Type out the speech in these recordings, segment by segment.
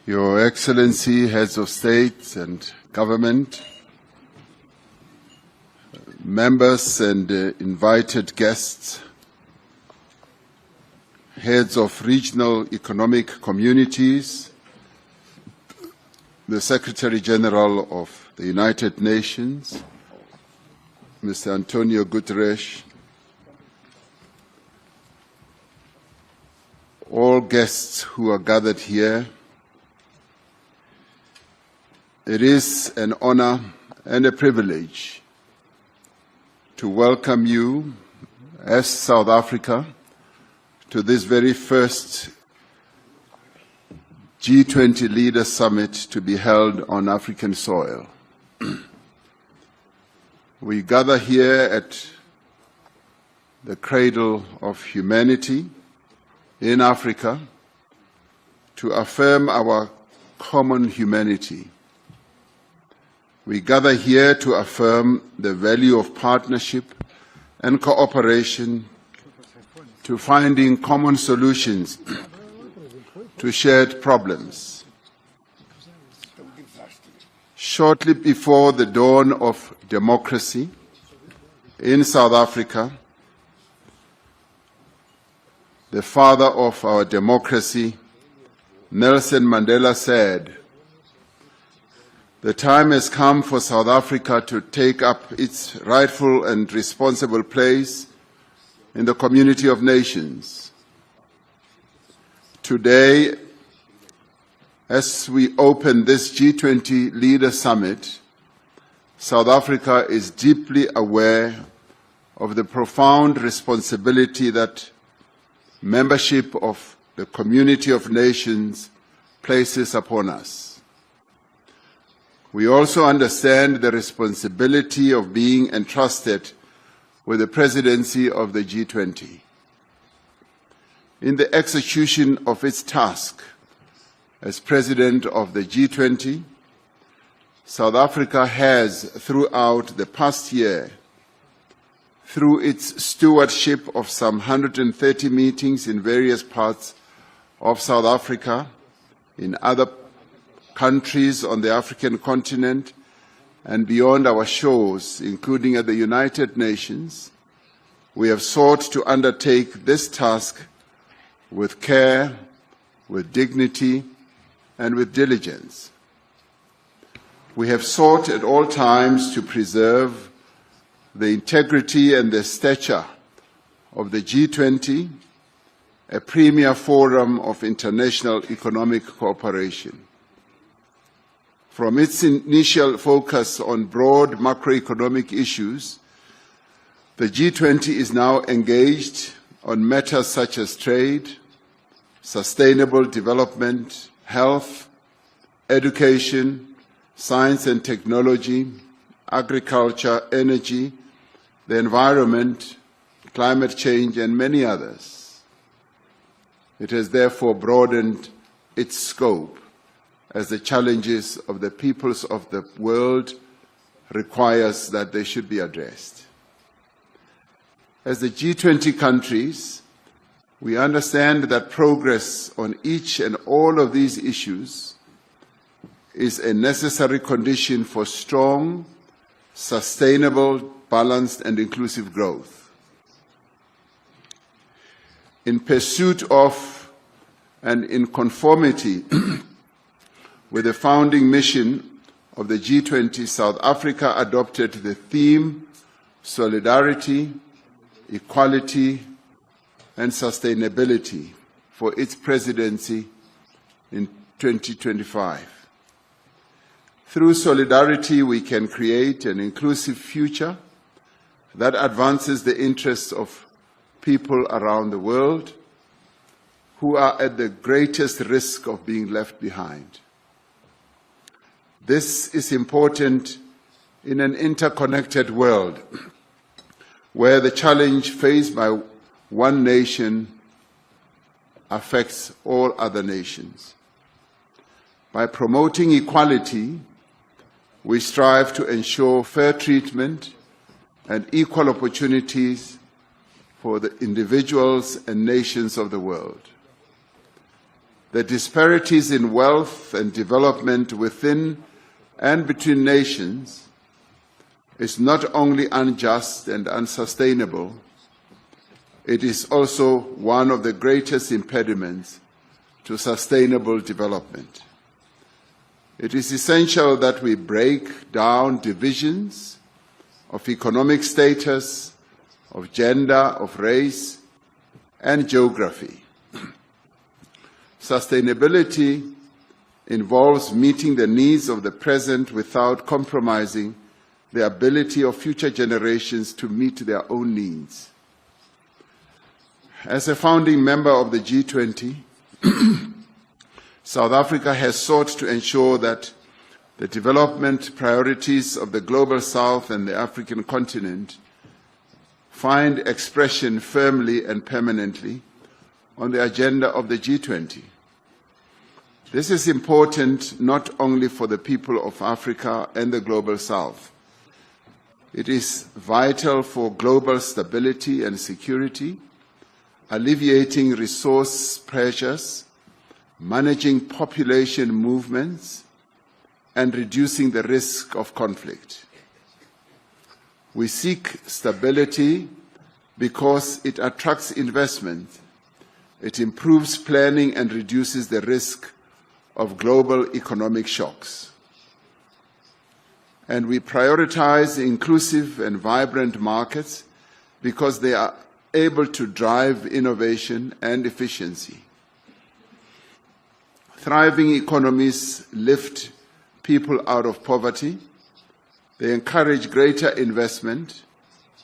Your Excellency, Heads of State and Government, members and invited guests, heads of regional economic communities, the Secretary General of the United Nations, Mr. Antonio Guterres, all guests who are gathered here, it is an honor and a privilege to welcome you as South Africa to this very first G20 Leaders Summit to be held on African soil. We gather here at the cradle of humanity in Africa to affirm our common humanity. We gather here to affirm the value of partnership and cooperation to finding common solutions to shared problems. Shortly before the dawn of democracy in South Africa, the father of our democracy, Nelson Mandela, said, "The time has come for South Africa to take up its rightful and responsible place in the community of nations." Today, as we open this G20 Leader Summit, South Africa is deeply aware of the profound responsibility that membership of the community of nations places upon us. We also understand the responsibility of being entrusted with the presidency of the G20. In the execution of its task as president of the G20, South Africa has, throughout the past year, through its stewardship of some 130 meetings in various parts of South Africa, in other countries on the African continent, and beyond our shores, including at the United Nations, we have sought to undertake this task with care, with dignity, and with diligence. We have sought at all times to preserve the integrity and the stature of the G20, a premier forum of international economic cooperation. From its initial focus on broad macroeconomic issues, the G20 is now engaged on matters such as trade, sustainable development, health, education, science and technology, agriculture, energy, the environment, climate change, and many others. It has therefore broadened its scope as the challenges of the peoples of the world requires that they should be addressed. As the G20 countries, we understand that progress on each and all of these issues is a necessary condition for strong, sustainable, balanced, and inclusive growth. In pursuit of and in conformity with the founding mission of the G20, South Africa adopted the theme Solidarity, Equality, and Sustainability for its presidency in 2025. Through solidarity, we can create an inclusive future that advances the interests of people around the world who are at the greatest risk of being left behind. This is important in an interconnected world where the challenge faced by one nation affects all other nations. By promoting equality, we strive to ensure fair treatment and equal opportunities for the individuals and nations of the world. the disparities in wealth and development within and between nations is not only unjust and unsustainable, it is also one of the greatest impediments to sustainable development. It is essential that we break down divisions of economic status, of gender, of race, and geography. Sustainability involves meeting the needs of the present without compromising the ability of future generations to meet their own needs. As a founding member of the G20, South Africa has sought to ensure that the development priorities of the Global South and the African continent find expression firmly and permanently on the agenda of the G20. This is important not only for the people of Africa and the Global South. It is vital for global stability and security, alleviating resource pressures, managing population movements, and reducing the risk of conflict. We seek stability because it attracts investment, it improves planning and reduces the risk of global economic shocks. And we prioritize inclusive and vibrant markets because they are able to drive innovation and efficiency. Thriving economies lift people out of poverty. They encourage greater investment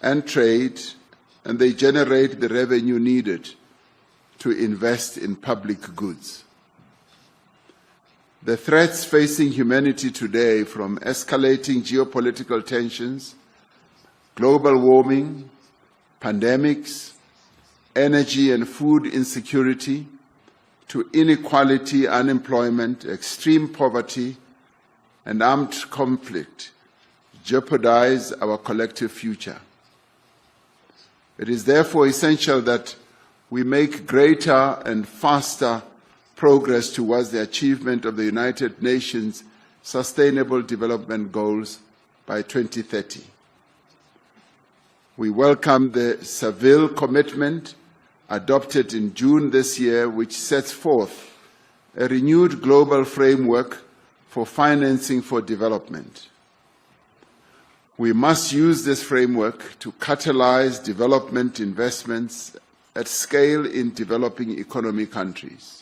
and trade, and they generate the revenue needed to invest in public goods. The threats facing humanity today, from escalating geopolitical tensions, global warming, pandemics, energy and food insecurity, to inequality, unemployment, extreme poverty, and armed conflict, jeopardize our collective future. It is therefore essential that we make greater and faster progress towards the achievement of the United Nations Sustainable Development Goals by 2030. We welcome the Seville Commitment adopted in June this year, which sets forth a renewed global framework for financing for development. We must use this framework to catalyze development investments at scale in developing economy countries.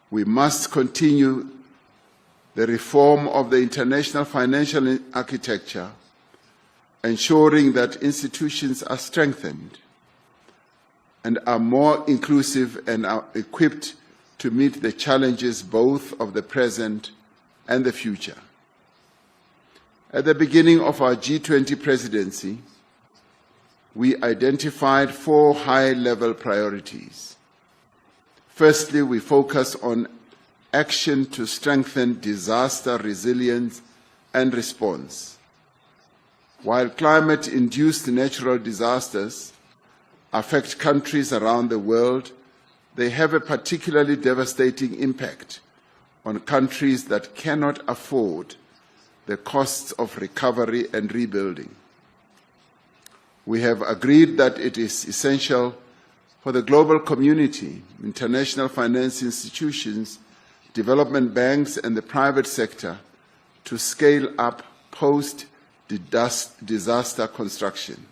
We must continue the reform of the international financial architecture, ensuring that institutions are strengthened and are more inclusive and are equipped to meet the challenges both of the present and the future. At the beginning of our G20 presidency, we identified 4 high-level priorities. Firstly, we focus on action to strengthen disaster resilience and response. While climate-induced natural disasters affect countries around the world, they have a particularly devastating impact on countries that cannot afford the costs of recovery and rebuilding. We have agreed that it is essential for the global community, international finance institutions, development banks, and the private sector to scale up post-disaster construction.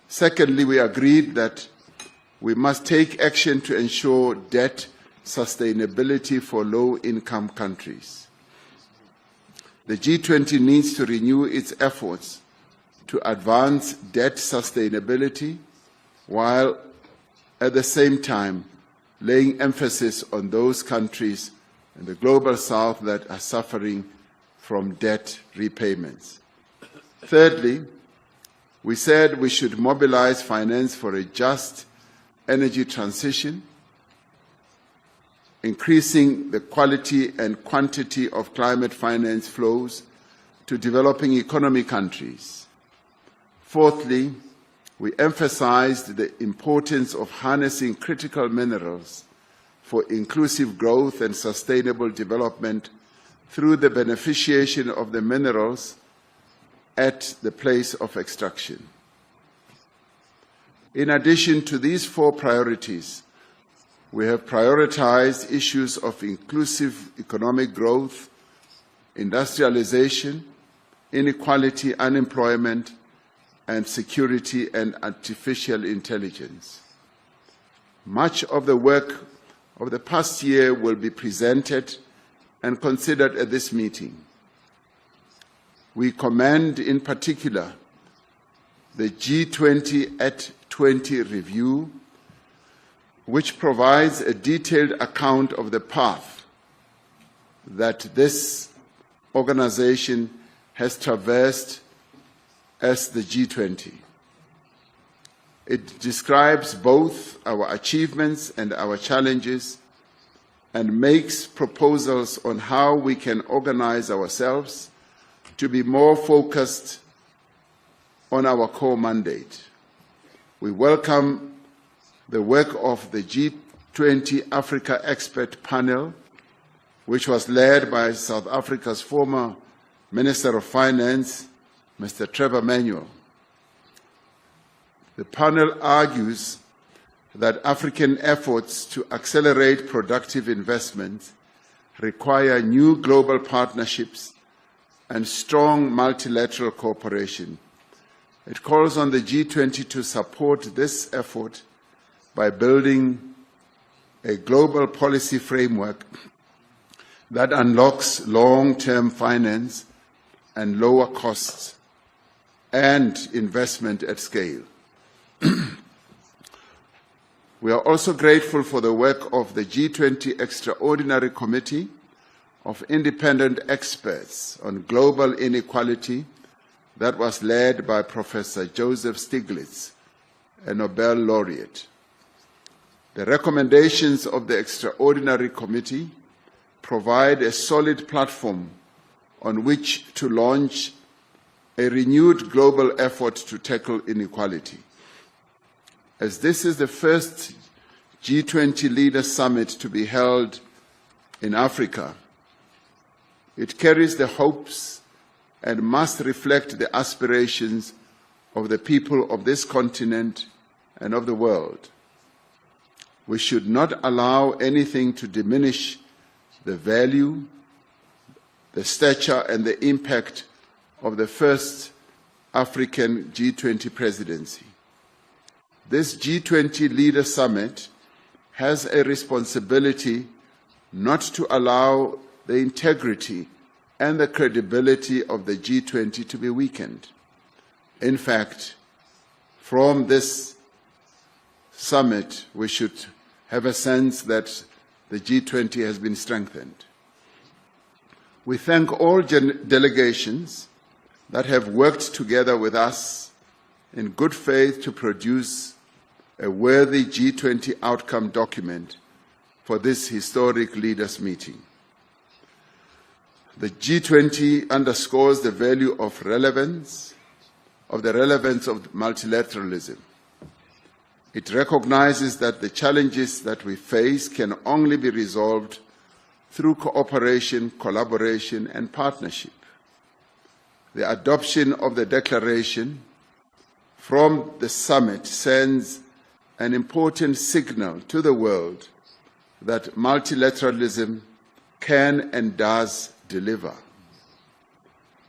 Secondly, we agreed that we must take action to ensure debt sustainability for low-income countries. The G20 needs to renew its efforts to advance debt sustainability while at the same time laying emphasis on those countries in the Global South that are suffering from debt repayments. Thirdly, we said we should mobilize finance for a just energy transition, increasing the quality and quantity of climate finance flows to developing economy countries. Fourthly, we emphasized the importance of harnessing critical minerals for inclusive growth and sustainable development through the beneficiation of the minerals at the place of extraction. In addition to these 4 priorities, we have prioritized issues of inclusive economic growth, industrialization, inequality, unemployment, and security and artificial intelligence. Much of the work of the past year will be presented and considered at this meeting. We commend in particular the G20 at 20 review, which provides a detailed account of the path that this organization has traversed as the G20. It describes both our achievements and our challenges and makes proposals on how we can organize ourselves to be more focused on our core mandate. We welcome the work of the G20 Africa Expert Panel, which was led by South Africa's former Minister of Finance, Mr. Trevor Manuel. The panel argues that African efforts to accelerate productive investment require new global partnerships and strong multilateral cooperation. It calls on the G20 to support this effort by building a global policy framework that unlocks long-term finance and lower costs and investment at scale. We are also grateful for the work of the G20 Extraordinary Committee of Independent Experts on Global Inequality that was led by Professor Joseph Stiglitz, a Nobel laureate. The recommendations of the Extraordinary Committee provide a solid platform on which to launch a renewed global effort to tackle inequality. As this is the first G20 Leaders Summit to be held in Africa, it carries the hopes and must reflect the aspirations of the people of this continent and of the world. We should not allow anything to diminish the value, the stature, and the impact of the first African G20 presidency. This G20 Leaders Summit has a responsibility not to allow the integrity and the credibility of the G20 to be weakened. In fact, from this summit, we should have a sense that the G20 has been strengthened. We thank all delegations that have worked together with us in good faith to produce a worthy G20 outcome document for this historic leaders' meeting. The G20 underscores the value of the relevance of multilateralism. It recognizes that the challenges that we face can only be resolved through cooperation, collaboration, and partnership. The adoption of the declaration from the summit sends an important signal to the world that multilateralism can and does deliver.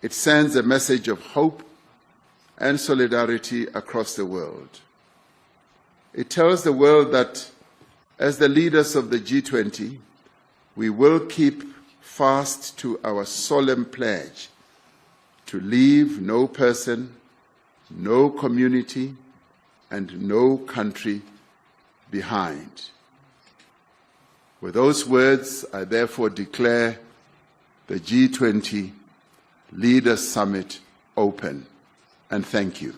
It sends a message of hope and solidarity across the world. It tells the world that as the leaders of the G20, we will keep fast to our solemn pledge to leave no person, no community, and no country behind. With those words, I therefore declare the G20 Leaders Summit open, and thank you.